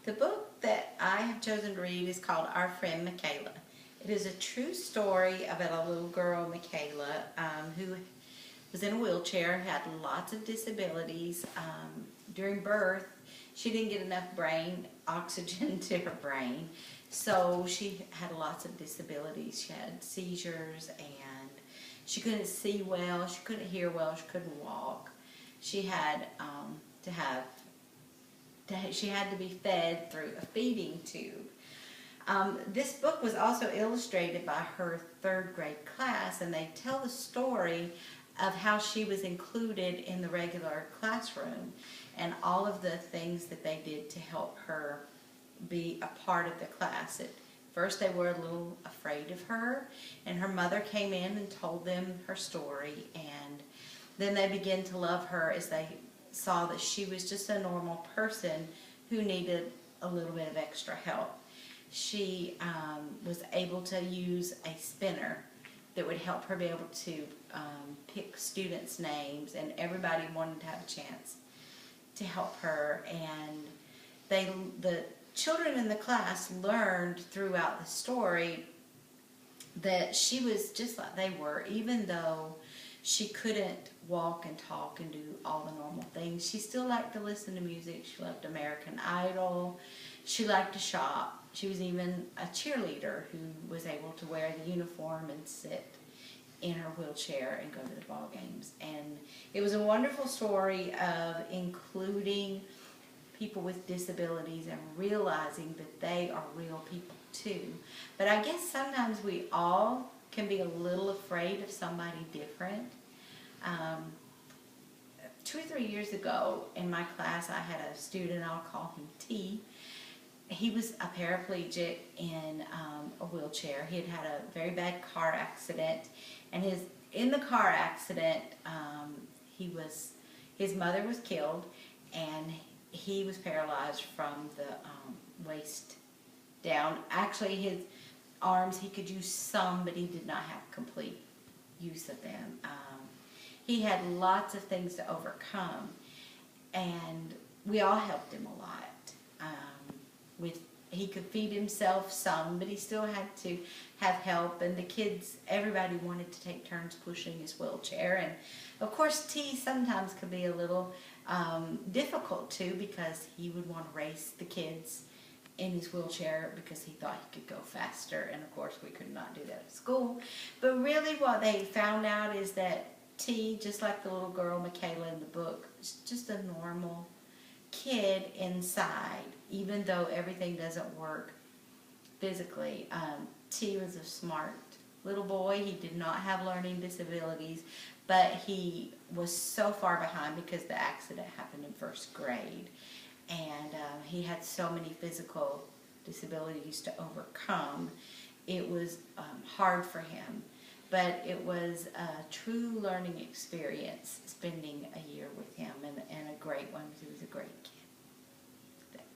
The book that I have chosen to read is called Our Friend Mikaela. It is a true story about a little girl, Mikaela, who was in a wheelchair, had lots of disabilities. During birth, she didn't get enough brain oxygen to her brain, so she had lots of disabilities. She had seizures, and she couldn't see well, she couldn't hear well, she couldn't walk. She had she had to be fed through a feeding tube. This book was also illustrated by her third grade class, and they tell the story of how she was included in the regular classroom and all of the things that they did to help her be a part of the class. At first they were a little afraid of her, and her mother came in and told them her story, and then they began to love her as they saw that she was just a normal person who needed a little bit of extra help. She was able to use a spinner that would help her be able to pick students' names, and everybody wanted to have a chance to help her. And the children in the class learned throughout the story that she was just like they were, even though she couldn't walk and talk and do all the normal things. She still liked to listen to music. She loved American Idol. She liked to shop. She was even a cheerleader who was able to wear the uniform and sit in her wheelchair and go to the ball games. And it was a wonderful story of including people with disabilities and realizing that they are real people too. But I guess sometimes we all can be a little afraid of somebody different. 2 or 3 years ago in my class, I had a student, I'll call him T. He was a paraplegic in a wheelchair. He had had a very bad car accident, and in the car accident, his mother was killed, and he was paralyzed from the waist down. Actually, his arms, he could use some, but he did not have complete use of them. He had lots of things to overcome, and we all helped him a lot. He could feed himself some, but he still had to have help, and the kids, everybody wanted to take turns pushing his wheelchair. And of course T sometimes could be a little difficult too, because he would want to race the kids in his wheelchair because he thought he could go faster, and of course we could not do that at school. But really what they found out is that T, just like the little girl Mikaela in the book, is just a normal kid inside, even though everything doesn't work physically. T was a smart little boy. He did not have learning disabilities, but he was so far behind because the accident happened in first grade, and he had so many physical disabilities to overcome. It was hard for him, but it was a true learning experience spending a year with him, and a great one, because he was a great kid.